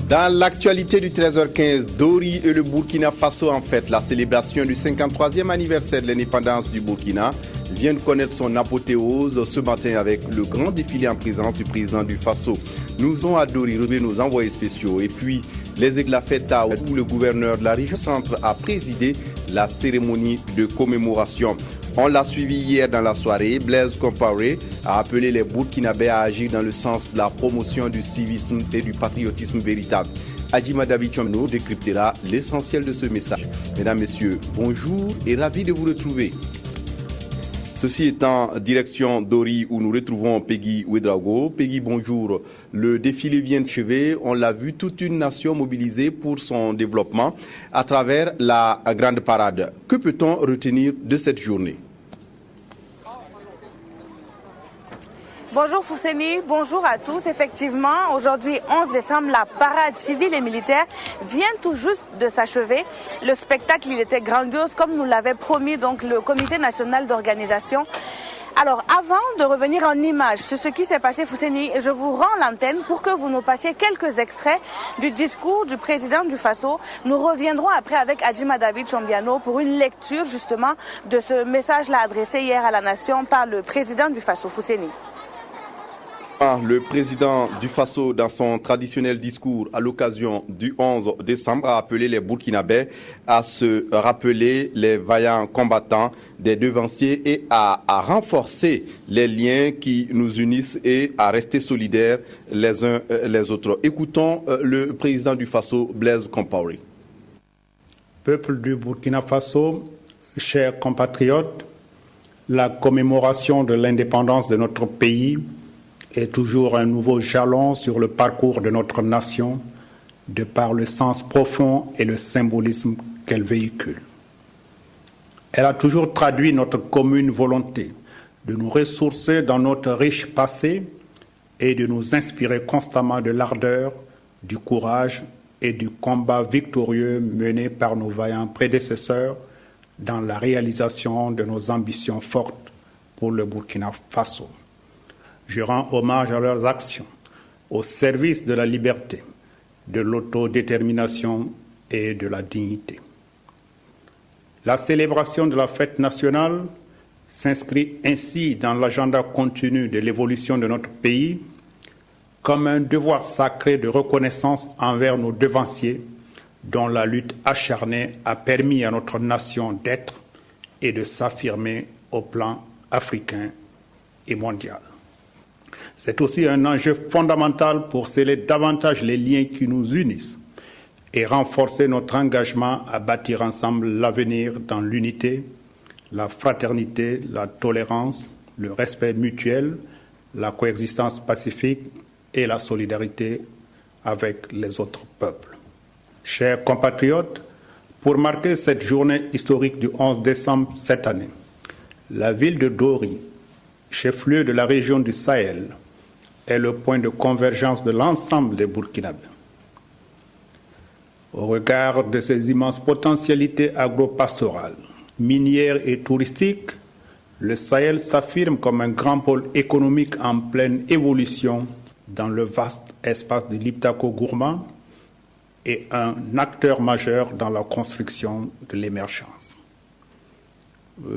Dans l'actualité du 13h15, Dori et le Burkina Faso en fête. La célébration du 53e anniversaire de l'indépendance du Burkina vient de connaître son apothéose ce matin avec le grand défilé en présence du président du Faso. Nous avons à Dori revu nos envoyés spéciaux et puis les éclats fêta où le gouverneur de la région centre a présidé la cérémonie de commémoration. On l'a suivi hier dans la soirée. Blaise Compaoré a appelé les Burkinabés à agir dans le sens de la promotion du civisme et du patriotisme véritable. Adjima David Chomno décryptera l'essentiel de ce message. Mesdames, Messieurs, bonjour et ravi de vous retrouver. Ceci étant direction Dori où nous retrouvons Peggy Ouedraogo. Peggy, bonjour. Le défilé vient de chevet. On l'a vu, toute une nation mobilisée pour son développement à travers la grande parade. Que peut-on retenir de cette journée? Bonjour Fousseni, bonjour à tous. Effectivement, aujourd'hui 11 décembre, la parade civile et militaire vient tout juste de s'achever. Le spectacle, il était grandiose comme nous l'avait promis donc le comité national d'organisation. Alors, avant de revenir en images sur ce qui s'est passé, Fousseni, je vous rends l'antenne pour que vous nous passiez quelques extraits du discours du président du Faso. Nous reviendrons après avec Adjima David Chombiano pour une lecture justement de ce message-là adressé hier à la nation par le président du Faso, Fousseni. Le président du Faso, dans son traditionnel discours à l'occasion du 11 décembre, a appelé les Burkinabés à se rappeler les vaillants combattants des devanciers et à renforcer les liens qui nous unissent et à rester solidaires les uns les autres. Écoutons le président du Faso, Blaise Compaoré. Peuple du Burkina Faso, chers compatriotes, la commémoration de l'indépendance de notre pays est toujours un nouveau jalon sur le parcours de notre nation, de par le sens profond et le symbolisme qu'elle véhicule. Elle a toujours traduit notre commune volonté de nous ressourcer dans notre riche passé et de nous inspirer constamment de l'ardeur, du courage et du combat victorieux mené par nos vaillants prédécesseurs dans la réalisation de nos ambitions fortes pour le Burkina Faso. Je rends hommage à leurs actions au service de la liberté, de l'autodétermination et de la dignité. La célébration de la fête nationale s'inscrit ainsi dans l'agenda continu de l'évolution de notre pays comme un devoir sacré de reconnaissance envers nos devanciers dont la lutte acharnée a permis à notre nation d'être et de s'affirmer au plan africain et mondial. C'est aussi un enjeu fondamental pour sceller davantage les liens qui nous unissent et renforcer notre engagement à bâtir ensemble l'avenir dans l'unité, la fraternité, la tolérance, le respect mutuel, la coexistence pacifique et la solidarité avec les autres peuples. Chers compatriotes, pour marquer cette journée historique du 11 décembre cette année, la ville de Dori, chef-lieu de la région du Sahel, est le point de convergence de l'ensemble des Burkinabés. Au regard de ses immenses potentialités agro-pastorales, minières et touristiques, le Sahel s'affirme comme un grand pôle économique en pleine évolution dans le vaste espace de l'Iptako-Gourma et un acteur majeur dans la construction de l'émergence.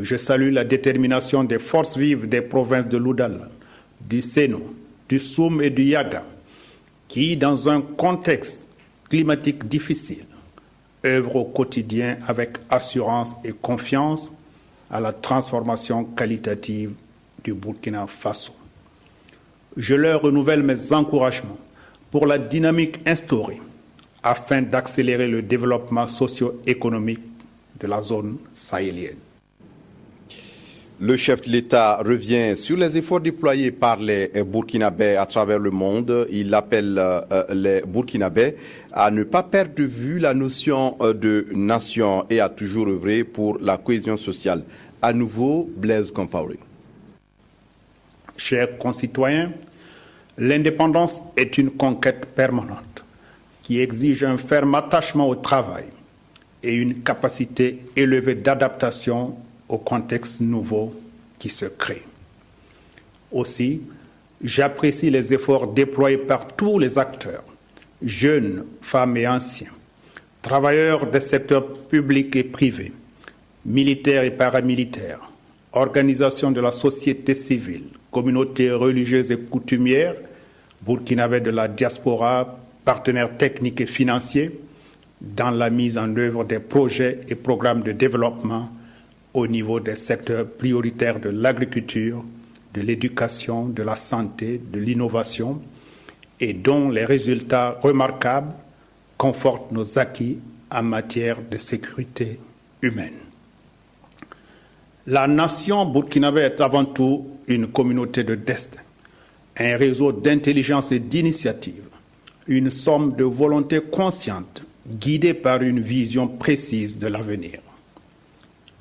Je salue la détermination des forces vives des provinces de l'Oudal, du Sénou, du Soum et du Yaga, qui, dans un contexte climatique difficile, œuvrent au quotidien avec assurance et confiance à la transformation qualitative du Burkina Faso. Je leur renouvelle mes encouragements pour la dynamique instaurée afin d'accélérer le développement socio-économique de la zone sahélienne. Le chef de l'État revient sur les efforts déployés par les Burkinabés à travers le monde. Il appelle les Burkinabés à ne pas perdre de vue la notion de nation et à toujours œuvrer pour la cohésion sociale. À nouveau, Blaise Compaoré. Chers concitoyens, l'indépendance est une conquête permanente qui exige un ferme attachement au travail et une capacité élevée d'adaptation au contexte nouveau qui se crée. Aussi, j'apprécie les efforts déployés par tous les acteurs jeunes, femmes et anciens, travailleurs des secteurs publics et privés, militaires et paramilitaires, organisations de la société civile, communautés religieuses et coutumières, burkinabés de la diaspora, partenaires techniques et financiers, dans la mise en œuvre des projets et programmes de développement au niveau des secteurs prioritaires de l'agriculture, de l'éducation, de la santé, de l'innovation, et dont les résultats remarquables confortent nos acquis en matière de sécurité humaine. La nation burkinabé est avant tout une communauté de destin, un réseau d'intelligence et d'initiative, une somme de volonté consciente guidée par une vision précise de l'avenir.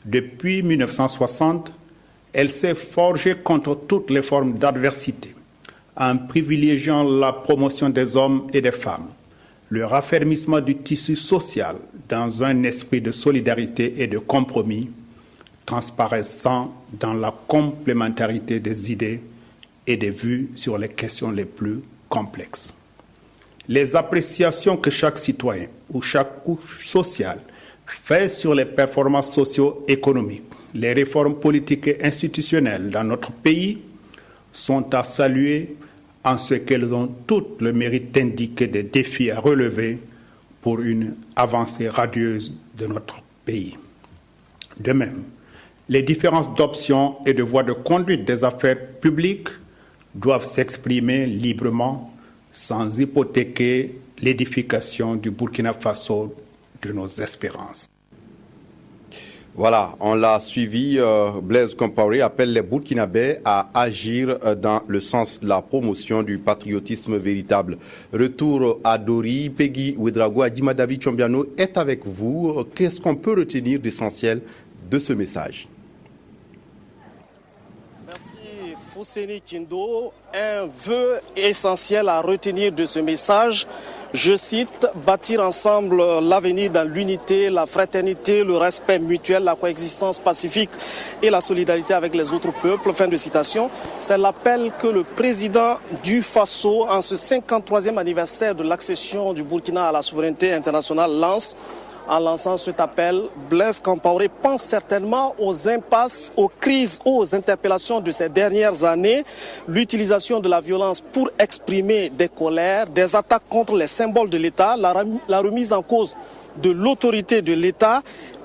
Depuis 1960, elle s'est forgée contre toutes les formes d'adversité, en privilégiant la promotion des hommes et des femmes, le raffermissement du tissu social dans un esprit de solidarité et de compromis, transparaissant dans la complémentarité des idées et des vues sur les questions les plus complexes. Les appréciations que chaque citoyen ou chaque couche sociale fait sur les performances socio-économiques, les réformes politiques et institutionnelles dans notre pays sont à saluer en ce qu'elles ont toutes le mérite d'indiquer des défis à relever pour une avancée radieuse de notre pays. De même, les différences d'options et de voies de conduite des affaires publiques doivent s'exprimer librement sans hypothéquer l'édification du Burkina Faso de nos espérances. Voilà, on l'a suivi. Blaise Compaoré appelle les Burkinabés à agir dans le sens de la promotion du patriotisme véritable. Retour à Dori, Peggy Ouedraogo, Adima David Chombiano est avec vous. Qu'est-ce qu'on peut retenir d'essentiel de ce message? Merci Fousseni Kindo. Un vœu essentiel à retenir de ce message. Je cite, bâtir ensemble l'avenir dans l'unité, la fraternité, le respect mutuel, la coexistence pacifique et la solidarité avec les autres peuples. Fin de citation. C'est l'appel que le président du Faso, en ce 53e anniversaire de l'accession du Burkina à la souveraineté internationale, lance. En lançant cet appel, Blaise Compaoré pense certainement aux impasses, aux crises, aux interpellations de ces dernières années, l'utilisation de la violence pour exprimer des colères, des attaques contre les symboles de l'État, la remise en cause de l'autorité de l'État,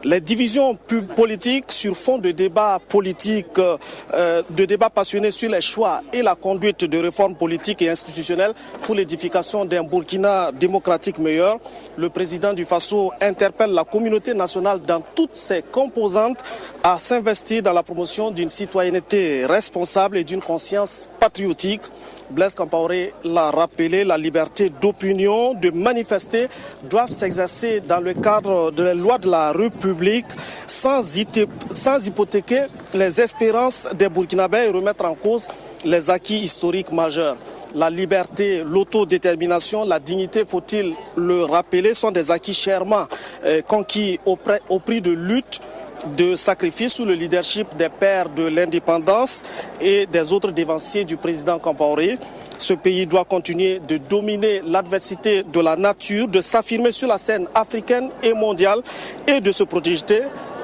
les divisions politiques sur fond de débats politiques, de débats passionnés sur les choix et la conduite de réformes politiques et institutionnelles pour l'édification d'un Burkina démocratique meilleur. Le président du Faso interpelle la communauté nationale dans toutes ses composantes à s'investir dans la promotion d'une citoyenneté responsable et d'une conscience patriotique. Blaise Compaoré l'a rappelé, la liberté d'opinion, de manifester doivent s'exercer dans le cadre de la loi de la République sans hypothéquer les espérances des Burkinabés et remettre en cause les acquis historiques majeurs. La liberté, l'autodétermination, la dignité, faut-il le rappeler, sont des acquis chèrement conquis au prix de lutte, de sacrifice sous le leadership des pères de l'indépendance et des autres dévanciers du président Compaoré. Ce pays doit continuer de dominer l'adversité de la nature, de s'affirmer sur la scène africaine et mondiale et de se projeter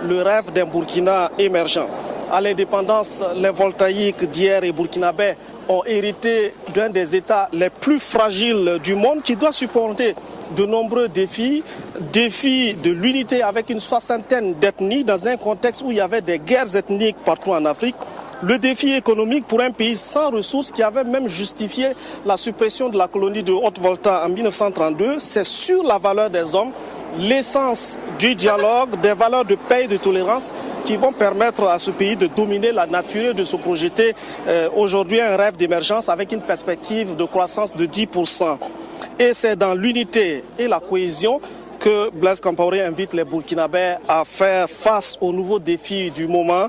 le rêve d'un Burkina émergent. À l'indépendance, les voltaïques d'hier et burkinabés ont hérité d'un des États les plus fragiles du monde qui doit supporter de nombreux défis de l'unité avec une soixantaine d'ethnies dans un contexte où il y avait des guerres ethniques partout en Afrique. Le défi économique pour un pays sans ressources qui avait même justifié la suppression de la colonie de Haute-Volta en 1932, c'est sur la valeur des hommes, l'essence du dialogue, des valeurs de paix et de tolérance qui vont permettre à ce pays de dominer la nature et de se projeter aujourd'hui un rêve d'émergence avec une perspective de croissance de 10%. Et c'est dans l'unité et la cohésion que Blaise Compaoré invite les Burkinabés à faire face aux nouveaux défis du moment.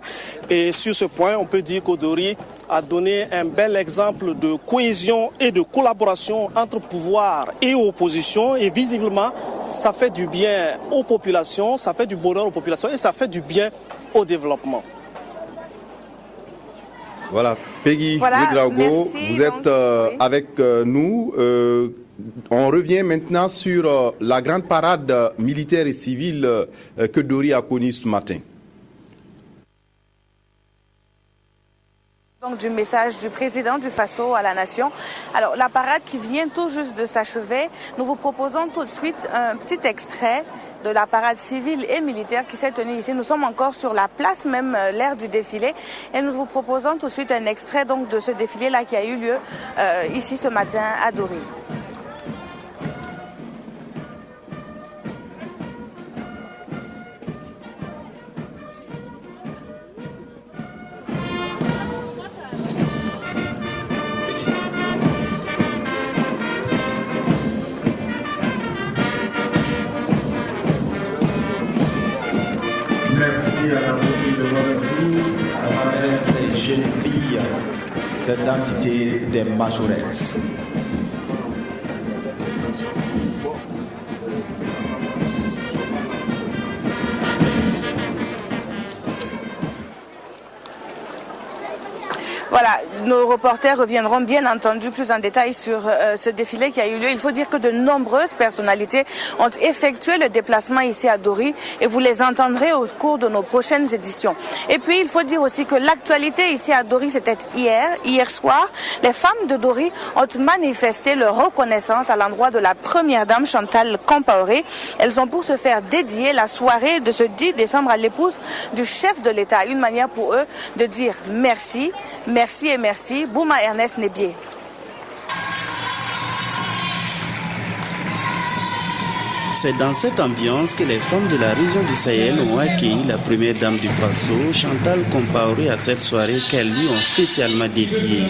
Et sur ce point, on peut dire qu'Odori a donné un bel exemple de cohésion et de collaboration entre pouvoir et opposition. Et visiblement, ça fait du bien aux populations, ça fait du bonheur aux populations et ça fait du bien au développement. Voilà, Peggy Ouedraogo, vous êtes avec nous. On revient maintenant sur la grande parade militaire et civile que Dori a connue ce matin. Donc, du message du président du Faso à la nation. Alors, la parade qui vient tout juste de s'achever, nous vous proposons tout de suite un petit extrait de la parade civile et militaire qui s'est tenue ici. Nous sommes encore sur la place même, l'ère du défilé, et nous vous proposons tout de suite un extrait donc de ce défilé-là qui a eu lieu ici ce matin à Dori. Merci à la famille de Waterloo, à travers ces jeunes filles, cette entité des majorettes. Voilà, nos reporters reviendront bien entendu plus en détail sur ce défilé qui a eu lieu. Il faut dire que de nombreuses personnalités ont effectué le déplacement ici à Dori et vous les entendrez au cours de nos prochaines éditions. Et puis, il faut dire aussi que l'actualité ici à Dori, c'était hier soir. Les femmes de Dori ont manifesté leur reconnaissance à l'endroit de la première dame Chantal Compaoré. Elles ont pour se faire dédier la soirée de ce 10 décembre à l'épouse du chef de l'État. Une manière pour eux de dire merci. Merci et merci. Bouma Ernest Nebié. C'est dans cette ambiance que les femmes de la région du Sahel ont accueilli la première dame du Faso, Chantal Compaoré, à cette soirée qu'elles lui ont spécialement dédiée.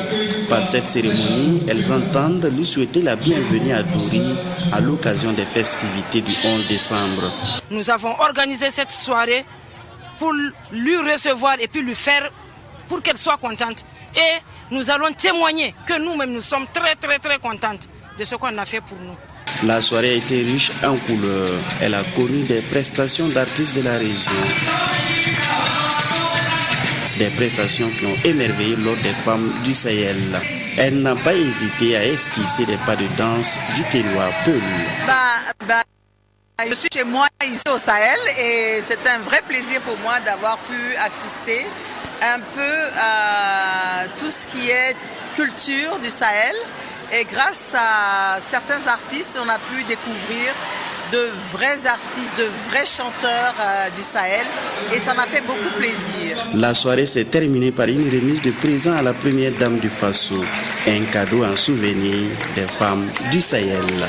Par cette cérémonie, elles entendent lui souhaiter la bienvenue à Dori à l'occasion des festivités du 11 décembre. Nous avons organisé cette soirée pour lui recevoir et puis lui faire pour qu'elle soit contente. Et nous allons témoigner que nous-mêmes, nous sommes très, très, très contentes de ce qu'on a fait pour nous. La soirée a été riche en couleurs. Elle a connu des prestations d'artistes de la région. Des prestations qui ont émerveillé l'ordre des femmes du Sahel. Elle n'a pas hésité à esquisser des pas de danse du terroir Peul. Je suis chez moi ici au Sahel et c'est un vrai plaisir pour moi d'avoir pu assister un peu à tout ce qui est culture du Sahel. Et grâce à certains artistes, on a pu découvrir de vrais artistes, de vrais chanteurs du Sahel. Et ça m'a fait beaucoup plaisir. La soirée s'est terminée par une remise de présents à la première dame du Faso. Un cadeau en souvenir des femmes du Sahel.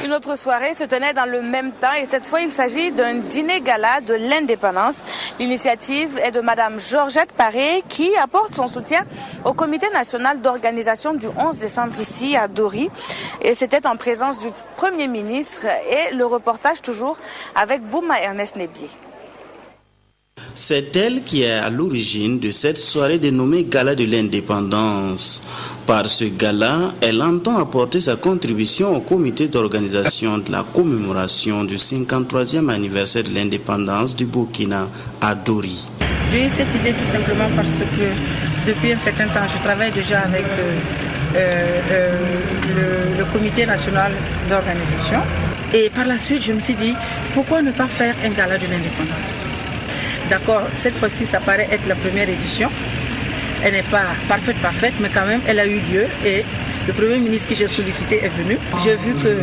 Une autre soirée se tenait dans le même temps et cette fois il s'agit d'un dîner gala de l'indépendance. L'initiative est de Madame Georgette Paré qui apporte son soutien au comité national d'organisation du 11 décembre ici à Dori. Et c'était en présence du Premier ministre et le reportage toujours avec Bouma Ernest Nebié. C'est elle qui est à l'origine de cette soirée dénommée Gala de l'Indépendance. Par ce gala, elle entend apporter sa contribution au comité d'organisation de la commémoration du 53e anniversaire de l'indépendance du Burkina à Dori. J'ai eu cette idée tout simplement parce que depuis un certain temps, je travaille déjà avec le comité national d'organisation. Et par la suite, je me suis dit, pourquoi ne pas faire un gala de l'indépendance ? D'accord, cette fois-ci, ça paraît être la première édition. Elle n'est pas parfaite, mais quand même, elle a eu lieu et le Premier ministre que j'ai sollicité est venu. J'ai vu que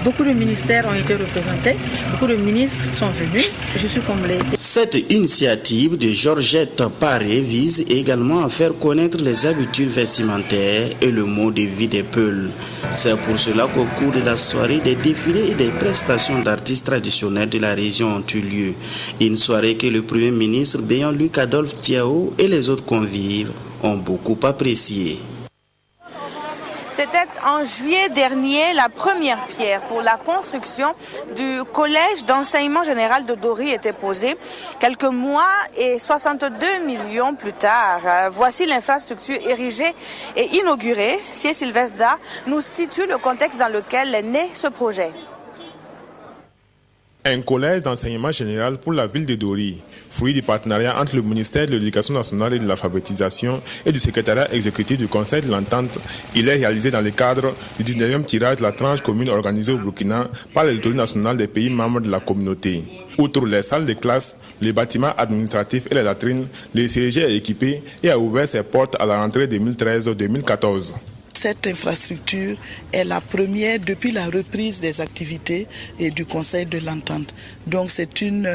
beaucoup de ministères ont été représentés, beaucoup de ministres sont venus. Je suis comblée. Cette initiative de Georgette Paré vise également à faire connaître les habitudes vestimentaires et le mode de vie des Peuls. C'est pour cela qu'au cours de la soirée, des défilés et des prestations d'artistes traditionnels de la région ont eu lieu. Une soirée que le Premier ministre Béan-Luc Adolphe Tiao et les autres convives ont beaucoup appréciée. C'était en juillet dernier la première pierre pour la construction du collège d'enseignement général de Dori était posée. Quelques mois et 62 millions plus tard, voici l'infrastructure érigée et inaugurée. Si Sylvestre Da nous situe le contexte dans lequel est né ce projet. Un collège d'enseignement général pour la ville de Dori, fruit du partenariat entre le ministère de l'Éducation nationale et de l'alphabétisation et du secrétariat exécutif du Conseil de l'Entente. Il est réalisé dans le cadre du 19e tirage de la tranche commune organisée au Burkina par l'autorité nationale des pays membres de la communauté. Outre les salles de classe, les bâtiments administratifs et les latrines, le CEG est équipé et a ouvert ses portes à la rentrée 2013-2014. Cette infrastructure est la première depuis la reprise des activités et du Conseil de l'Entente. Donc c'est une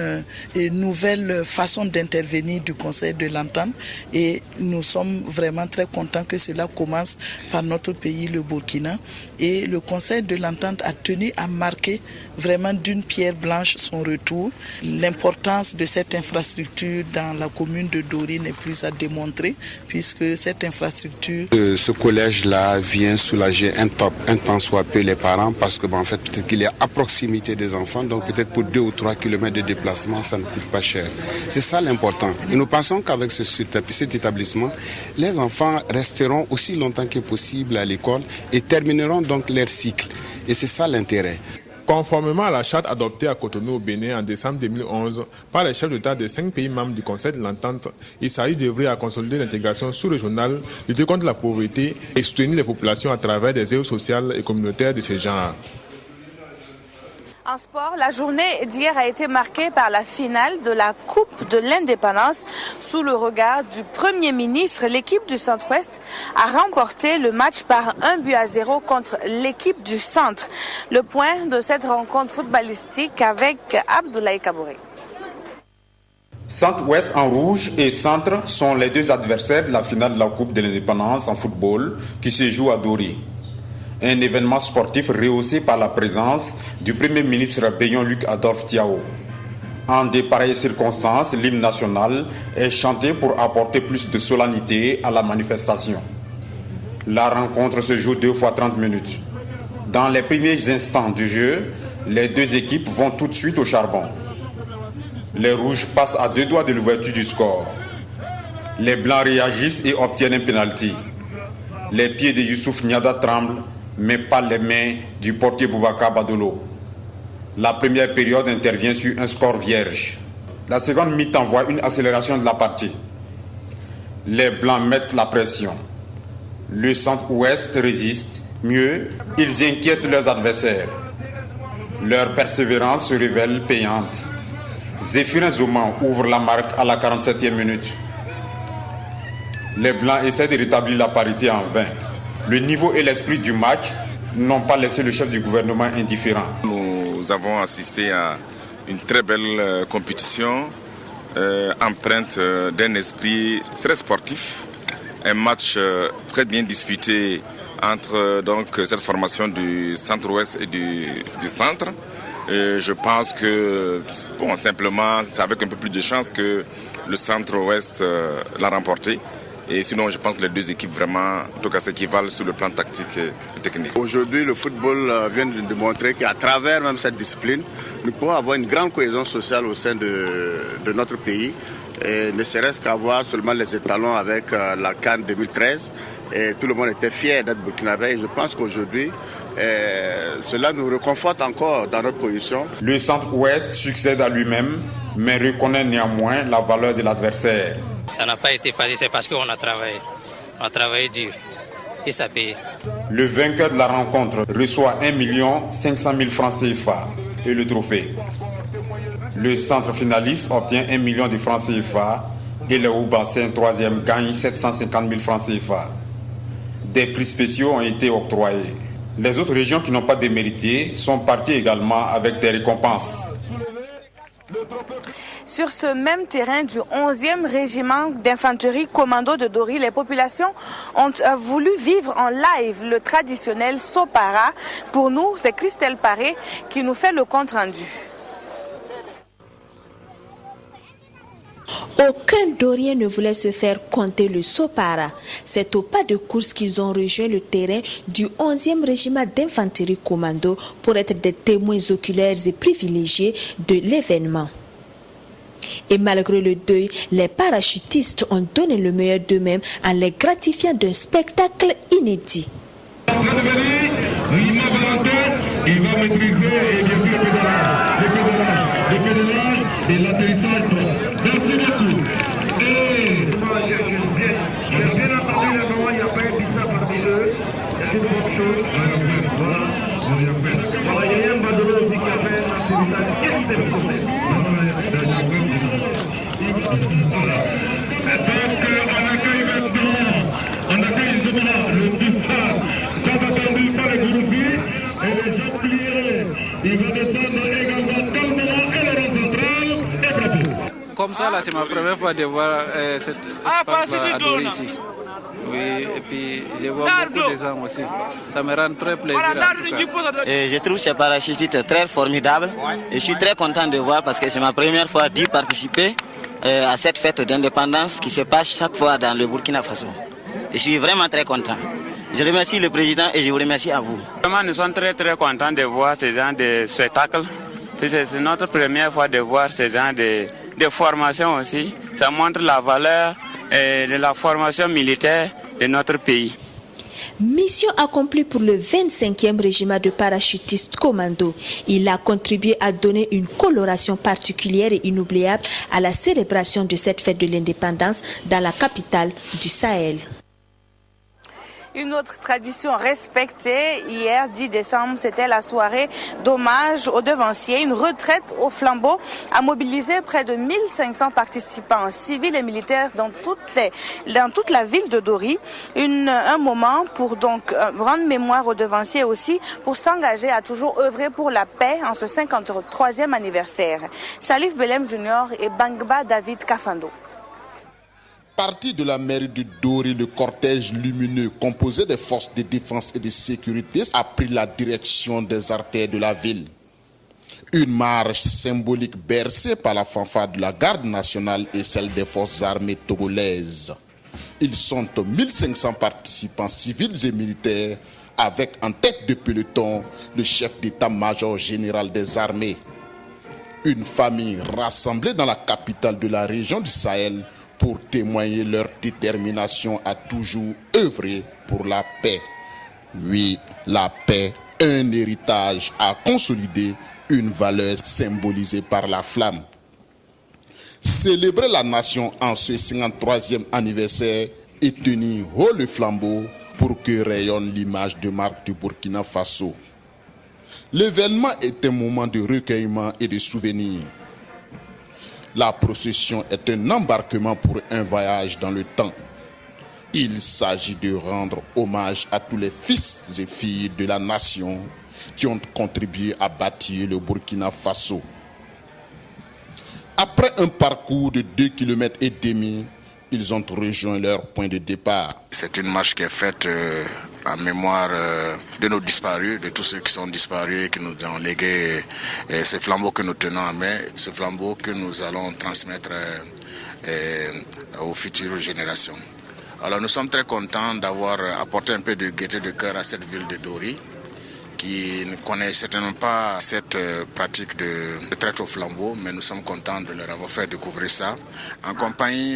nouvelle façon d'intervenir du Conseil de l'Entente et nous sommes vraiment très contents que cela commence par notre pays, le Burkina. Et le Conseil de l'Entente a tenu à marquer vraiment d'une pierre blanche son retour. L'importance de cette infrastructure dans la commune de Dori n'est plus à démontrer puisque cette infrastructure... Ce collège-là vient soulager un tant soit peu les parents parce que en fait peut-être qu'il est à proximité des enfants, donc peut-être pour 2 ou 3 kilomètres de déplacement ça ne coûte pas cher. C'est ça l'important. Et nous pensons qu'avec cet établissement, les enfants resteront aussi longtemps que possible à l'école et termineront donc leur cycle. Et c'est ça l'intérêt. Conformément à la charte adoptée à Cotonou au Bénin en décembre 2011 par les chefs d'État des 5 pays membres du Conseil de l'Entente, il s'agit d'œuvrer à consolider l'intégration sous-régionale, lutter contre la pauvreté et soutenir les populations à travers des œuvres sociales et communautaires de ce genre. En sport, la journée d'hier a été marquée par la finale de la Coupe de l'Indépendance. Sous le regard du Premier ministre, l'équipe du Centre-Ouest a remporté le match par 1-0 contre l'équipe du Centre. Le point de cette rencontre footballistique avec Abdoulaye Kabouré. Centre-Ouest en rouge et Centre sont les deux adversaires de la finale de la Coupe de l'Indépendance en football qui se joue à Dori. Un événement sportif rehaussé par la présence du Premier ministre Béyon-Luc Adolphe Tiao. En de pareilles circonstances, l'hymne national est chanté pour apporter plus de solennité à la manifestation. La rencontre se joue 2 fois 30 minutes. Dans les premiers instants du jeu, les deux équipes vont tout de suite au charbon. Les rouges passent à 2 doigts de l'ouverture du score. Les blancs réagissent et obtiennent un pénalty. Les pieds de Youssouf Niada tremblent, mais pas les mains du portier Boubacar Badolo. La première période intervient sur un score vierge. La seconde mi-temps voit une accélération de la partie. Les blancs mettent la pression. Le Centre-Ouest résiste. Mieux, ils inquiètent leurs adversaires. Leur persévérance se révèle payante. Zéphirin Zouman ouvre la marque à la 47e minute. Les blancs essaient de rétablir la parité en vain. Le niveau et l'esprit du match n'ont pas laissé le chef du gouvernement indifférent. Nous avons assisté à une très belle compétition, empreinte d'un esprit très sportif. Un match très bien disputé entre cette formation du Centre-Ouest et du Centre. Je pense que, simplement, c'est avec un peu plus de chance que le Centre-Ouest l'a remporté. Et sinon, je pense que les deux équipes vraiment, en tout cas, s'équivalent sur le plan tactique et technique. Aujourd'hui, le football vient de démontrer qu'à travers même cette discipline, nous pouvons avoir une grande cohésion sociale au sein de notre pays. Et ne serait-ce qu'avoir seulement les étalons avec la CAN 2013. Et tout le monde était fier d'être burkinabé. Et je pense qu'aujourd'hui, cela nous réconforte encore dans notre position. Le Centre-Ouest succède à lui-même, mais reconnaît néanmoins la valeur de l'adversaire. Ça n'a pas été facile, c'est parce qu'on a travaillé. On a travaillé dur et ça paye. Le vainqueur de la rencontre reçoit 1 500 000 francs CFA et le trophée. Le centre finaliste obtient 1 million de francs CFA et le Oubassien 3e gagne 750 000 francs CFA. Des prix spéciaux ont été octroyés. Les autres régions qui n'ont pas démérité sont parties également avec des récompenses. Sur ce même terrain du 11e régiment d'infanterie commando de Dori, les populations ont voulu vivre en live le traditionnel Sopara. Pour nous, c'est Christelle Paré qui nous fait le compte rendu. Aucun Dorien ne voulait se faire compter le Sopara. C'est au pas de course qu'ils ont rejoint le terrain du 11e régiment d'infanterie commando pour être des témoins oculaires et privilégiés de l'événement. Et malgré le deuil, les parachutistes ont donné le meilleur d'eux-mêmes en les gratifiant d'un spectacle inédit. Il va maîtriser et bien sûr et l'atterrissage droit. Merci beaucoup. Et on a bien entendu le moment, il n'y a pas un bizarre parmi eux. Il y a une bonne chose. Voilà, il y a un badolo aussi qui a fait l'atterrissage exceptionnel. Voilà. Donc on accueille justement le bizarre, tant attendu par les Gourousis et les gens pliés. Il va descendre également calmement et le rond central et bravo. Comme ça, là, c'est ma première fois de voir cette espace à Dori ici. Oui, et puis je vois beaucoup de gens aussi. Ça me rend très plaisir en tout cas. Et je trouve ce parachutiste très formidable. Et je suis très content de voir parce que c'est ma première fois d'y participer à cette fête d'indépendance qui se passe chaque fois dans le Burkina Faso. Je suis vraiment très content. Je remercie le président et je vous remercie à vous. Vraiment, nous sommes très contents de voir ce genre de spectacle. C'est notre première fois de voir ce genre de formation aussi. Ça montre la valeur de la formation militaire de notre pays. Mission accomplie pour le 25e régiment de parachutistes commando. Il a contribué à donner une coloration particulière et inoubliable à la célébration de cette fête de l'indépendance dans la capitale du Sahel. Une autre tradition respectée, hier 10 décembre, c'était la soirée d'hommage aux devanciers. Une retraite au flambeau a mobilisé près de 1500 participants civils et militaires dans toute la ville de Dori. Un moment pour donc rendre mémoire aux devanciers aussi, pour s'engager à toujours œuvrer pour la paix en ce 53e anniversaire. Salif Belem Junior et Bangba David Kafando. Parti de la mairie de Dori, le cortège lumineux composé des forces de défense et de sécurité a pris la direction des artères de la ville. Une marche symbolique bercée par la fanfare de la garde nationale et celle des forces armées togolaises. Ils sont 1500 participants civils et militaires avec en tête de peloton le chef d'état-major général des armées. Une famille rassemblée dans la capitale de la région du Sahel pour témoigner leur détermination à toujours œuvrer pour la paix. Oui, la paix, un héritage à consolider, une valeur symbolisée par la flamme. Célébrer la nation en ce 53e anniversaire et tenir haut le flambeau pour que rayonne l'image de marque du Burkina Faso. L'événement est un moment de recueillement et de souvenir. La procession est un embarquement pour un voyage dans le temps. Il s'agit de rendre hommage à tous les fils et filles de la nation qui ont contribué à bâtir le Burkina Faso. Après un parcours de 2,5 km, ils ont rejoint leur point de départ. C'est une marche qui est faite en mémoire de nos disparus, de tous ceux qui sont disparus et qui nous ont légué ce flambeau que nous tenons en main, ce flambeau que nous allons transmettre aux futures générations. Alors nous sommes très contents d'avoir apporté un peu de gaieté de cœur à cette ville de Dori, qui ne connaît certainement pas cette pratique de traite au flambeau, mais nous sommes contents de leur avoir fait découvrir ça, en compagnie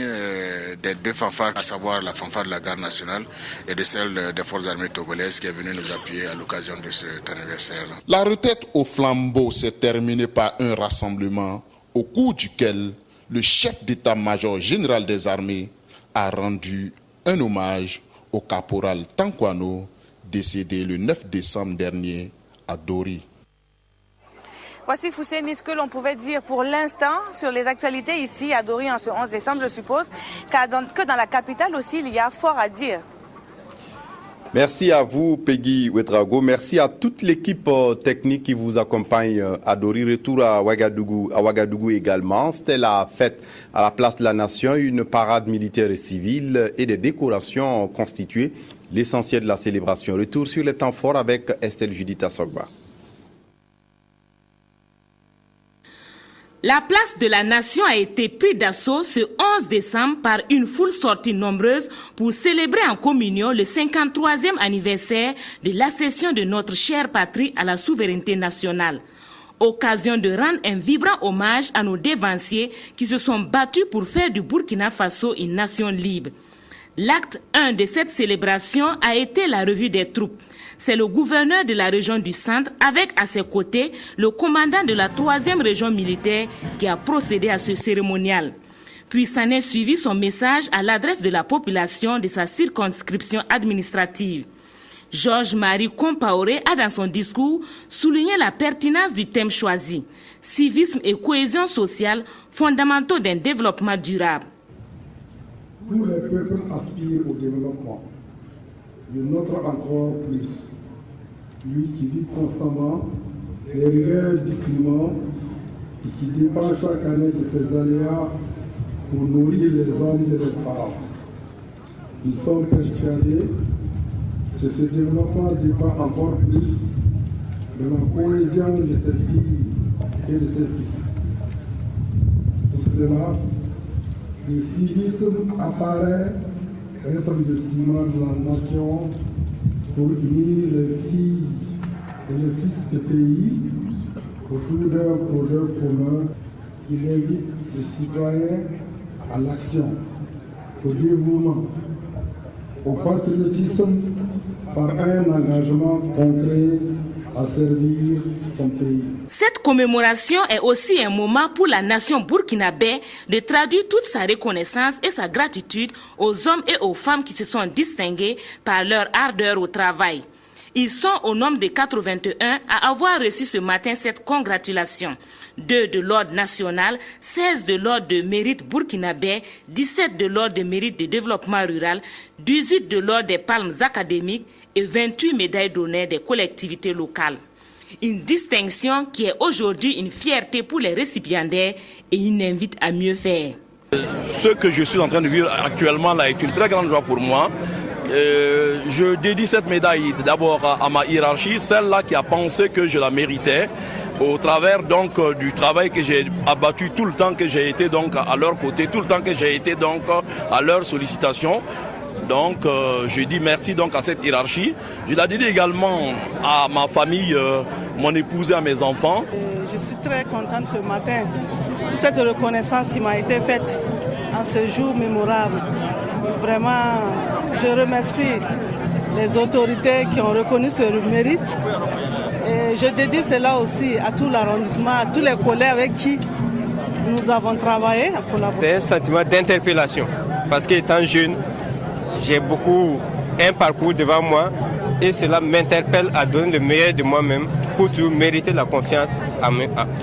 des deux fanfares, à savoir la fanfare de la garde nationale et de celle des forces armées togolaises qui est venue nous appuyer à l'occasion de cet anniversaire-là. La retraite au flambeau s'est terminée par un rassemblement au cours duquel le chef d'état-major général des armées a rendu un hommage au caporal Tankwano, décédé le 9 décembre dernier à Dori. Voici Fousséni ce que l'on pouvait dire pour l'instant sur les actualités ici à Dori en ce 11 décembre. Je suppose que dans la capitale aussi, il y a fort à dire. Merci à vous, Peggy Ouedraogo. Merci à toute l'équipe technique qui vous accompagne à Dori. Retour à Ouagadougou également. C'était la fête à la place de la Nation, une parade militaire et civile et des décorations constituées l'essentiel de la célébration. Retour sur les temps forts avec Estelle Judith Assogba. La place de la Nation a été prise d'assaut ce 11 décembre par une foule sortie nombreuse pour célébrer en communion le 53e anniversaire de l'accession de notre chère patrie à la souveraineté nationale. Occasion de rendre un vibrant hommage à nos dévanciers qui se sont battus pour faire du Burkina Faso une nation libre. L'acte 1 de cette célébration a été la revue des troupes. C'est le gouverneur de la région du Centre, avec à ses côtés le commandant de la 3e région militaire qui a procédé à ce cérémonial. Puis s'en est suivi son message à l'adresse de la population de sa circonscription administrative. Georges-Marie Compaoré a dans son discours souligné la pertinence du thème choisi, civisme et cohésion sociale fondamentaux d'un développement durable. Tous les peuples aspirent au développement, le nôtre encore plus. Lui qui vit constamment les rigueurs du climat et qui dépend chaque année de ses aléas pour nourrir les hommes et les femmes. Nous sommes persuadés que ce développement dépend encore plus de la cohésion de ces filles et de ces fils. Pour cela, le civisme apparaît être le ciment de la nation pour unir les filles et les fils de pays autour d'un projet commun qui invite les citoyens à l'action, au dévouement, au patriotisme par un engagement concret à servir son pays. Cette commémoration est aussi un moment pour la nation burkinabé de traduire toute sa reconnaissance et sa gratitude aux hommes et aux femmes qui se sont distingués par leur ardeur au travail. Ils sont au nombre de 81 à avoir reçu ce matin cette congratulation. 2 de l'ordre national, 16 de l'ordre de mérite burkinabé, 17 de l'ordre de mérite de développement rural, 18 de l'ordre des palmes académiques et 28 médailles d'honneur des collectivités locales. Une distinction qui est aujourd'hui une fierté pour les récipiendaires et une invite à mieux faire. Ce que je suis en train de vivre actuellement là est une très grande joie pour moi. Je dédie cette médaille d'abord à ma hiérarchie, celle-là qui a pensé que je la méritais, au travers donc du travail que j'ai abattu tout le temps que j'ai été donc à leur côté, tout le temps que j'ai été donc à leur sollicitation. Donc je dis merci donc à cette hiérarchie. Je la dédie également à ma famille, mon épouse et à mes enfants. Je suis très contente ce matin de cette reconnaissance qui m'a été faite en ce jour mémorable. Vraiment, je remercie les autorités qui ont reconnu ce mérite. Et je dédie cela aussi à tout l'arrondissement, à tous les collègues avec qui nous avons travaillé en collaboration. C'est un sentiment d'interpellation parce qu'étant jeune, j'ai un parcours devant moi et cela m'interpelle à donner le meilleur de moi-même pour toujours mériter la confiance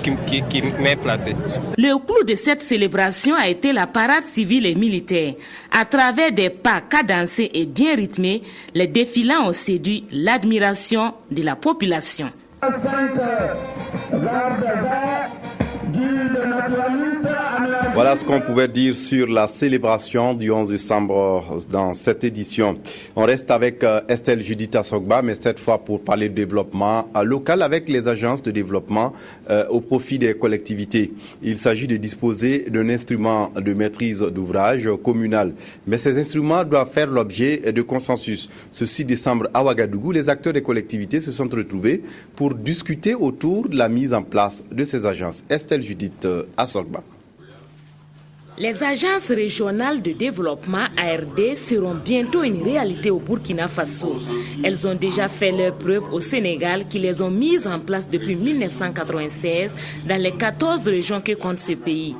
qui m'est placée. Le clou de cette célébration a été la parade civile et militaire. À travers des pas cadencés et bien rythmés, les défilants ont séduit l'admiration de la population. Voilà ce qu'on pouvait dire sur la célébration du 11 décembre dans cette édition. On reste avec Estelle Judith Assogba, mais cette fois pour parler de développement local avec les agences de développement au profit des collectivités. Il s'agit de disposer d'un instrument de maîtrise d'ouvrage communal. Mais ces instruments doivent faire l'objet de consensus. Ce 6 décembre à Ouagadougou, les acteurs des collectivités se sont retrouvés pour discuter autour de la mise en place de ces agences. Estelle Judith Assogba. Les agences régionales de développement ARD seront bientôt une réalité au Burkina Faso. Elles ont déjà fait leurs preuves au Sénégal qui les ont mises en place depuis 1996 dans les 14 régions que compte ce pays.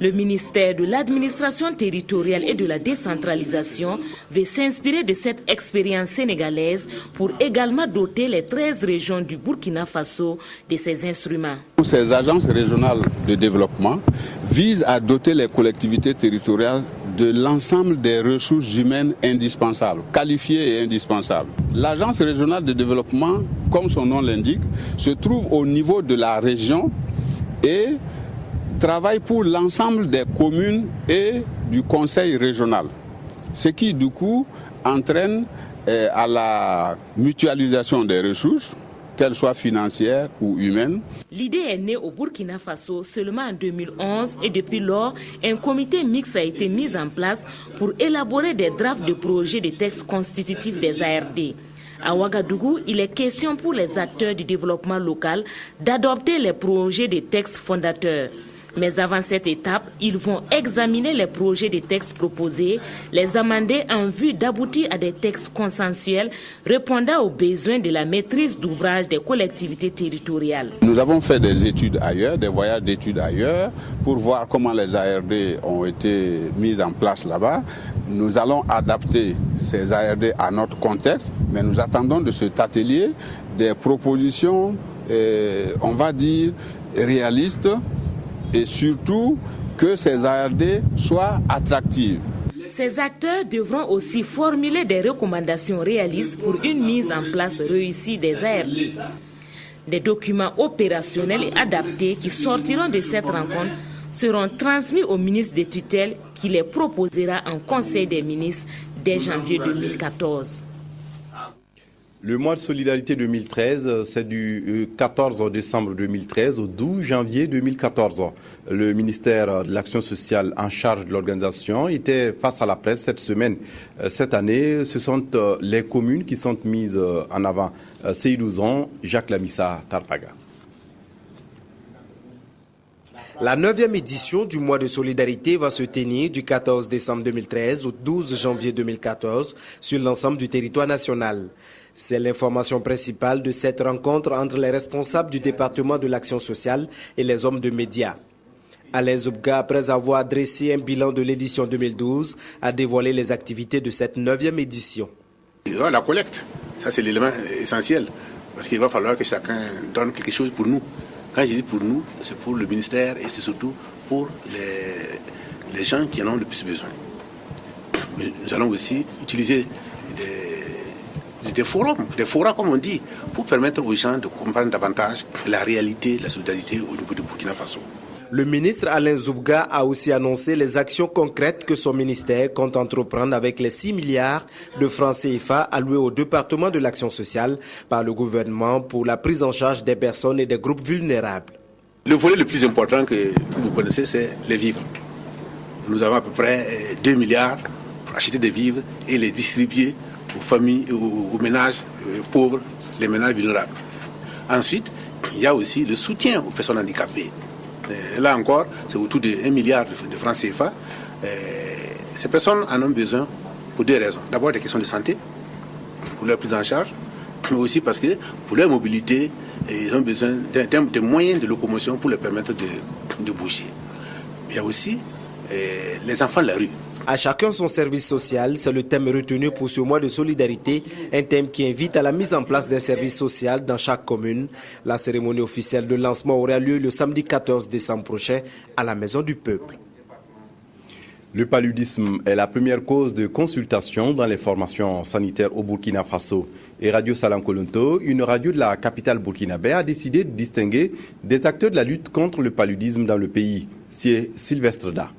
Le ministère de l'administration territoriale et de la décentralisation veut s'inspirer de cette expérience sénégalaise pour également doter les 13 régions du Burkina Faso de ces instruments. Ces agences régionales de développement visent à doter les collectivités territoriales de l'ensemble des ressources humaines indispensables, qualifiées et indispensables. L'agence régionale de développement, comme son nom l'indique, se trouve au niveau de la région et travaille pour l'ensemble des communes et du conseil régional. Ce qui, du coup, entraîne à la mutualisation des ressources, qu'elles soient financières ou humaines. L'idée est née au Burkina Faso seulement en 2011 et depuis lors, un comité mixte a été mis en place pour élaborer des drafts de projets de textes constitutifs des ARD. À Ouagadougou, il est question pour les acteurs du développement local d'adopter les projets de textes fondateurs. Mais avant cette étape, ils vont examiner les projets de textes proposés, les amender en vue d'aboutir à des textes consensuels répondant aux besoins de la maîtrise d'ouvrage des collectivités territoriales. Nous avons fait des études ailleurs, des voyages d'études ailleurs, pour voir comment les ARD ont été mises en place là-bas. Nous allons adapter ces ARD à notre contexte, mais nous attendons de cet atelier des propositions, on va dire, réalistes, et surtout que ces ARD soient attractives. Ces acteurs devront aussi formuler des recommandations réalistes pour une mise en place réussie des ARD. Des documents opérationnels et adaptés qui sortiront de cette rencontre seront transmis au ministre des tutelles qui les proposera en Conseil des ministres dès janvier 2014. Le mois de solidarité 2013, c'est du 14 décembre 2013 au 12 janvier 2014. Le ministère de l'Action sociale en charge de l'organisation était face à la presse cette semaine. Cette année, ce sont les communes qui sont mises en avant. Seydou, Jacques Lamissa, Tarpaga. La 9e édition du mois de solidarité va se tenir du 14 décembre 2013 au 12 janvier 2014 sur l'ensemble du territoire national. C'est l'information principale de cette rencontre entre les responsables du département de l'action sociale et les hommes de médias. Alain Zoubga, après avoir dressé un bilan de l'édition 2012, a dévoilé les activités de cette 9e édition. La collecte, ça c'est l'élément essentiel, parce qu'il va falloir que chacun donne quelque chose pour nous. Quand je dis pour nous, c'est pour le ministère et c'est surtout pour les gens qui en ont le plus besoin. Mais nous allons aussi utiliser des forums comme on dit, pour permettre aux gens de comprendre davantage la réalité, la solidarité au niveau du Burkina Faso. Le ministre Alain Zoubga a aussi annoncé les actions concrètes que son ministère compte entreprendre avec les 6 milliards de francs CFA alloués au département de l'action sociale par le gouvernement pour la prise en charge des personnes et des groupes vulnérables. Le volet le plus important que vous connaissez, c'est les vivres. Nous avons à peu près 2 milliards pour acheter des vivres et les distribuer aux familles, aux ménages pauvres, les ménages vulnérables. Ensuite, il y a aussi le soutien aux personnes handicapées. Là encore, c'est autour de 1 milliard de francs CFA. Ces personnes en ont besoin pour 2 raisons. D'abord, des questions de santé, pour leur prise en charge, mais aussi parce que pour leur mobilité, ils ont besoin de moyens de locomotion pour leur permettre de bouger. Il y a aussi les enfants de la rue. À chacun son service social, c'est le thème retenu pour ce mois de solidarité, un thème qui invite à la mise en place d'un service social dans chaque commune. La cérémonie officielle de lancement aura lieu le samedi 14 décembre prochain à la Maison du Peuple. Le paludisme est la première cause de consultation dans les formations sanitaires au Burkina Faso. Et Radio Salam Kolonto, une radio de la capitale burkinabé, a décidé de distinguer des acteurs de la lutte contre le paludisme dans le pays. C'est Sylvestre Da.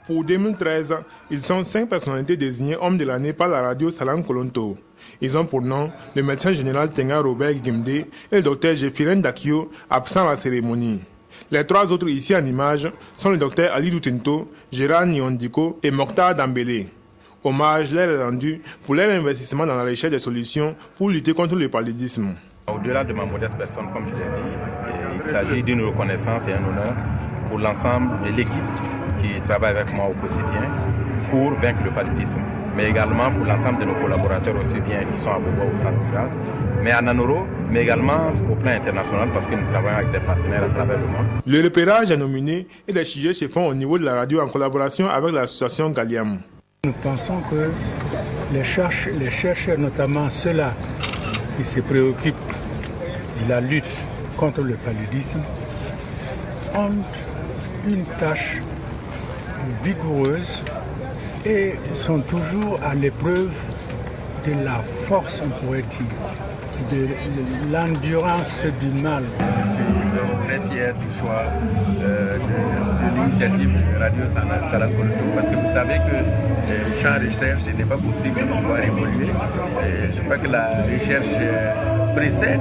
Pour 2013, ils sont 5 personnalités désignées hommes de l'année par la radio Salam Kolonto. Ils ont pour nom le médecin général Tenga Robert Gimde et le docteur Jeffiren Dakio, absent à la cérémonie. Les 3 autres ici en image sont le docteur Ali Doutinto, Gérard Nyondiko et Mokhtar Dambélé. Hommage leur est rendu pour leur investissement dans la recherche des solutions pour lutter contre le paludisme. Au-delà de ma modeste personne, comme je l'ai dit, il s'agit d'une reconnaissance et un honneur pour l'ensemble de l'équipe qui travaille avec moi au quotidien pour vaincre le paludisme, mais également pour l'ensemble de nos collaborateurs aussi bien qui sont à Bobo ou Sanogras, mais à Nanoro, mais également au plan international parce que nous travaillons avec des partenaires à travers le monde. Le repérage est nominé et les sujets se font au niveau de la radio en collaboration avec l'association Galliam. Nous pensons que les chercheurs, notamment ceux-là qui se préoccupent de la lutte contre le paludisme, ont une tâche vigoureuse et sont toujours à l'épreuve de la force, on pourrait dire, de l'endurance du mal. Je suis très fier du choix de l'initiative de Radio Salam Kolonto parce que vous savez que le champ de recherche n'est pas possible de pouvoir évoluer. Je crois que la recherche précède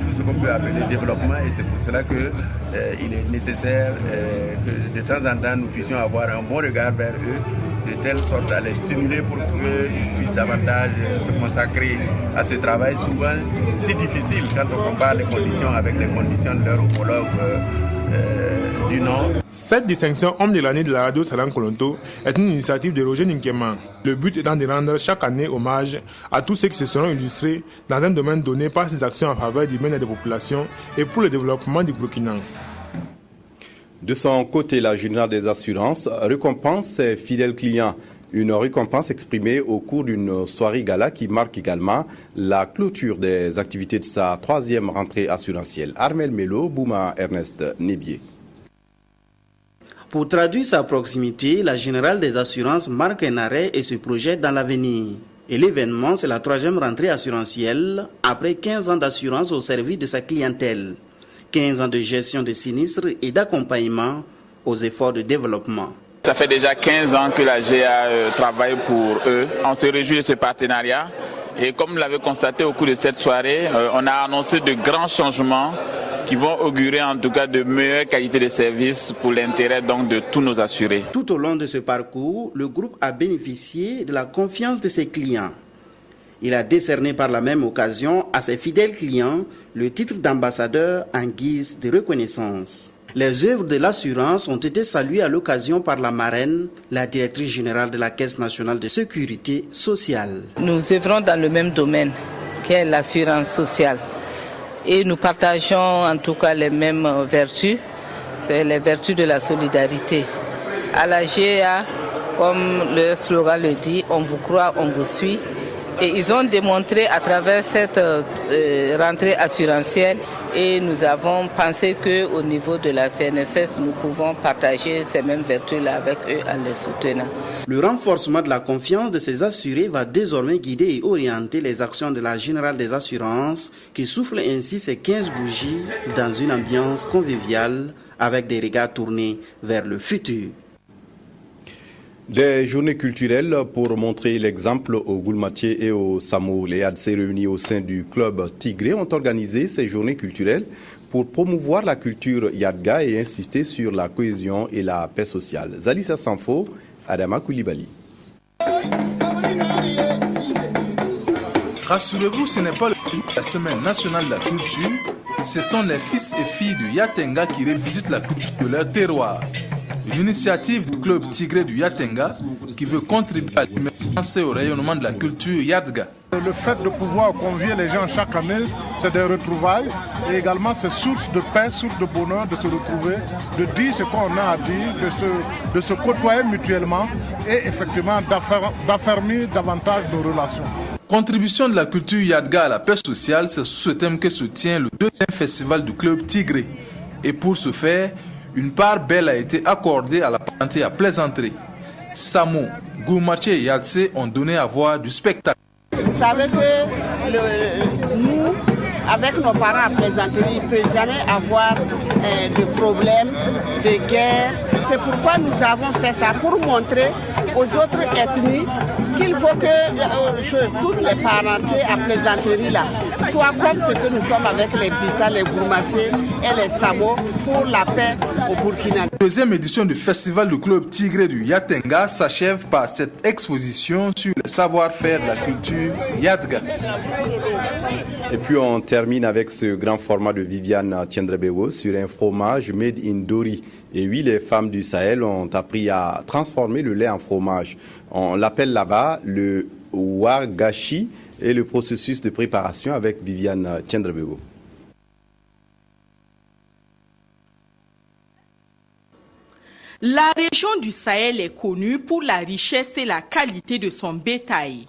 tout ce qu'on peut appeler le développement et c'est pour cela qu'il est nécessaire que de temps en temps nous puissions avoir un bon regard vers eux de telle sorte à les stimuler pour qu'ils puissent davantage se consacrer à ce travail souvent si difficile quand on compare les conditions avec les conditions de leurs homologues du Nord. Cette distinction homme de l'année de la radio Salam Kolonto est une initiative de Roger Ninkema. Le but étant de rendre chaque année hommage à tous ceux qui se seront illustrés dans un domaine donné par ses actions en faveur du bien-être des populations et pour le développement du Burkina. De son côté, la Générale des Assurances récompense ses fidèles clients. Une récompense exprimée au cours d'une soirée gala qui marque également la clôture des activités de sa 3e rentrée assurantielle. Armel Melo, Bouma Ernest Nébier. Pour traduire sa proximité, la Générale des Assurances marque un arrêt et se projette dans l'avenir. Et l'événement, c'est la 3e rentrée assurantielle après 15 ans d'assurance au service de sa clientèle. 15 ans de gestion de sinistres et d'accompagnement aux efforts de développement. Ça fait déjà 15 ans que la GA travaille pour eux. On se réjouit de ce partenariat et comme vous l'avez constaté au cours de cette soirée, on a annoncé de grands changements qui vont augurer en tout cas de meilleures qualités de service pour l'intérêt donc de tous nos assurés. Tout au long de ce parcours, le groupe a bénéficié de la confiance de ses clients. Il a décerné par la même occasion à ses fidèles clients le titre d'ambassadeur en guise de reconnaissance. Les œuvres de l'assurance ont été saluées à l'occasion par la marraine, la directrice générale de la Caisse nationale de sécurité sociale. Nous œuvrons dans le même domaine qu'est l'assurance sociale et nous partageons en tout cas les mêmes vertus, c'est les vertus de la solidarité. À la GA, comme le slogan le dit, on vous croit, on vous suit. Et ils ont démontré à travers cette rentrée assurantielle et nous avons pensé qu'au niveau de la CNSS, nous pouvons partager ces mêmes vertus-là avec eux en les soutenant. Le renforcement de la confiance de ces assurés va désormais guider et orienter les actions de la Générale des Assurances qui souffle ainsi ses 15 bougies dans une ambiance conviviale avec des regards tournés vers le futur. Des journées culturelles pour montrer l'exemple au Goulmatier et au Samo. Les ADC réunis au sein du club Tigré ont organisé ces journées culturelles pour promouvoir la culture Yadga et insister sur la cohésion et la paix sociale. Zalissa Sanfo, Adama Koulibaly. Rassurez-vous, ce n'est pas la semaine nationale de la culture, ce sont les fils et filles du Yatenga qui revisitent la culture de leur terroir. Une initiative du club Tigré du Yatenga qui veut contribuer à l'émergence et au rayonnement de la culture Yadga. Le fait de pouvoir convier les gens chaque année, c'est des retrouvailles et également c'est source de paix, source de bonheur de se retrouver, de dire ce qu'on a à dire, de se côtoyer mutuellement et effectivement d'affermir davantage nos relations. Contribution de la culture Yadga à la paix sociale, c'est sous ce thème que se tient le 2e festival du club Tigré. Et pour ce faire, une part belle a été accordée à la parenté à plaisanterie. Samo, Goulmatier et Yadse ont donné à voir du spectacle. Vous savez que nous, avec nos parents à plaisanterie, il ne peut jamais avoir de problème, de guerre. C'est pourquoi nous avons fait ça, pour montrer aux autres ethnies qu'il faut que toutes les parentés à plaisanterie là soient comme ce que nous sommes avec les Bissa, les Goulmatier et les Samo pour la paix au Burkina. La 2e édition du festival du club Tigré du Yatenga s'achève par cette exposition sur le savoir-faire de la culture Yadga. Et puis on termine avec ce grand format de Viviane Tiendrebeo sur un fromage made in Dori. Et oui, les femmes du Sahel ont appris à transformer le lait en fromage. On l'appelle là-bas le wagashi et le processus de préparation avec Viviane Tiendrebeo. La région du Sahel est connue pour la richesse et la qualité de son bétail.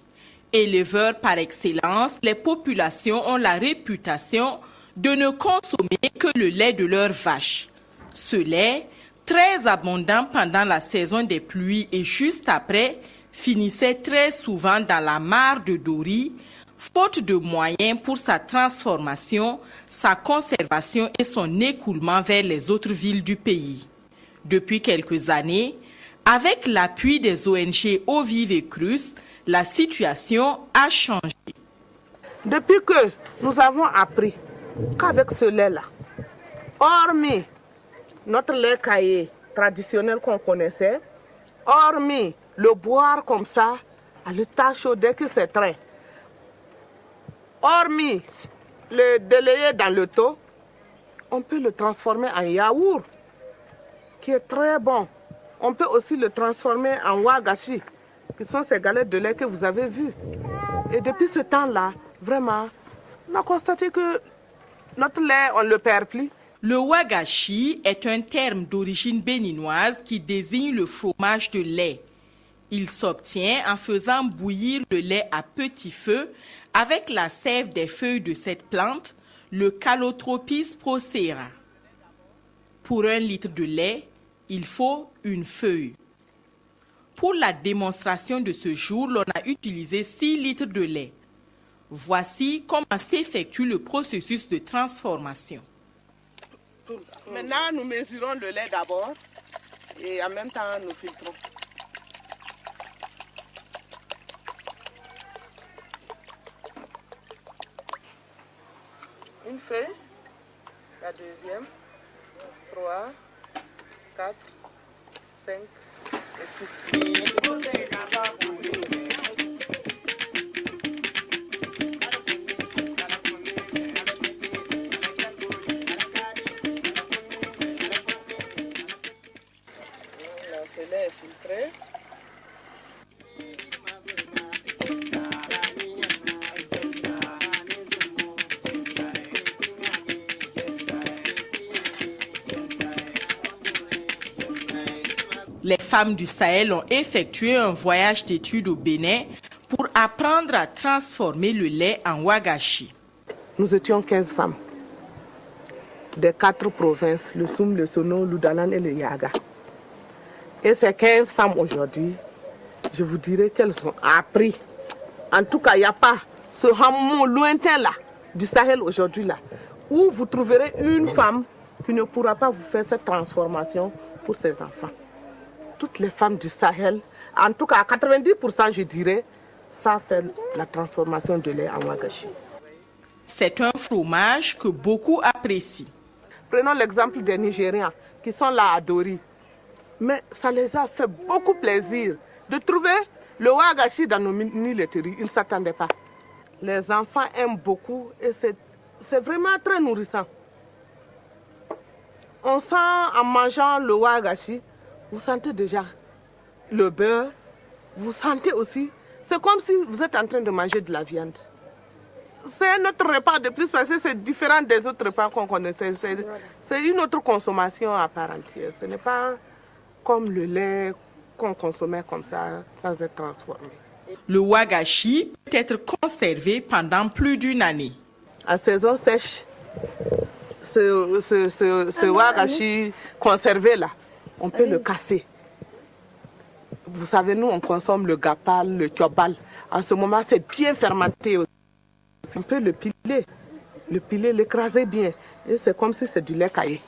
Éleveurs par excellence, les populations ont la réputation de ne consommer que le lait de leurs vaches. Ce lait, très abondant pendant la saison des pluies et juste après, finissait très souvent dans la mare de Dori, faute de moyens pour sa transformation, sa conservation et son écoulement vers les autres villes du pays. Depuis quelques années, avec l'appui des ONG Eau Vive et Crus, la situation a changé. Depuis que nous avons appris qu'avec ce lait-là, hormis notre lait caillé traditionnel qu'on connaissait, Hormis le boire comme ça, à l'état chaud dès que c'est trait. Hormis le délayer dans le taux, on peut le transformer en yaourt, qui est très bon. On peut aussi le transformer en wagashi, qui sont ces galettes de lait que vous avez vues. Et depuis ce temps-là, vraiment, on a constaté que notre lait, on ne le perd plus. Le wagashi est un terme d'origine béninoise qui désigne le fromage de lait. Il s'obtient en faisant bouillir le lait à petit feu avec la sève des feuilles de cette plante, le Calotropis procera. Pour 1 litre de lait, il faut une feuille. Pour la démonstration de ce jour, l'on a utilisé 6 litres de lait. Voici comment s'effectue le processus de transformation. Maintenant, nous mesurons le lait d'abord et en même temps, nous filtrons. Une feuille, la deuxième, 3, 4, 5 et 6. Ce lait est filtré. Les femmes du Sahel ont effectué un voyage d'études au Bénin pour apprendre à transformer le lait en wagashi. Nous étions 15 femmes des 4 provinces, le Soum, le Sono, l'Oudalan et le Yaga. Et ces 15 femmes aujourd'hui, je vous dirais qu'elles ont appris. En tout cas, il n'y a pas ce hameau lointain là, du Sahel aujourd'hui là, où vous trouverez une femme qui ne pourra pas vous faire cette transformation pour ses enfants. Toutes les femmes du Sahel, en tout cas à 90% je dirais, ça fait la transformation de lait en wagashi. C'est un fromage que beaucoup apprécient. Prenons l'exemple des Nigérians qui sont là à Dori. Mais ça les a fait beaucoup plaisir de trouver le wagashi dans nos mini-laiteries. Ils ne s'attendaient pas. Les enfants aiment beaucoup et c'est vraiment très nourrissant. On sent en mangeant le wagashi, vous sentez déjà le beurre, vous sentez aussi, c'est comme si vous êtes en train de manger de la viande. C'est notre repas de plus parce que c'est différent des autres repas qu'on connaissait. C'est une autre consommation à part entière. Ce n'est pas comme le lait qu'on consommait comme ça, sans être transformé. Le wagashi peut être conservé pendant plus d'1 année. À saison sèche, ce wagashi conservé là, on peut le casser. Vous savez, nous on consomme le gapal, le tiobal. En ce moment, c'est bien fermenté aussi. On peut le piler, l'écraser bien. Et c'est comme si c'est du lait caillé.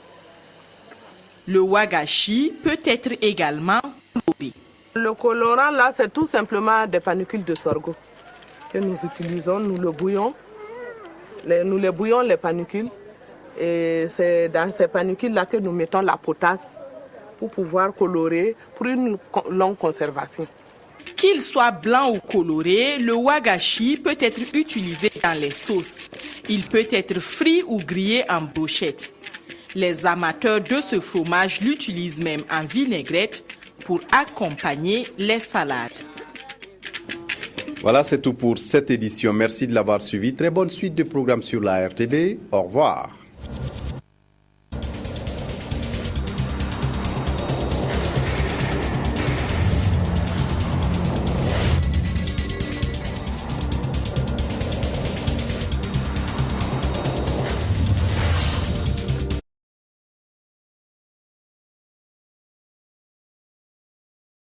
Le wagashi peut être également coloré. Le colorant là, c'est tout simplement des panicules de sorgho que nous utilisons, nous le bouillons. Nous les bouillons, les panicules. Et c'est dans ces panicules là que nous mettons la potasse pour pouvoir colorer pour une longue conservation. Qu'il soit blanc ou coloré, le wagashi peut être utilisé dans les sauces. Il peut être frit ou grillé en brochette. Les amateurs de ce fromage l'utilisent même en vinaigrette pour accompagner les salades. Voilà, c'est tout pour cette édition. Merci de l'avoir suivi. Très bonne suite de programmes sur la RTB. Au revoir.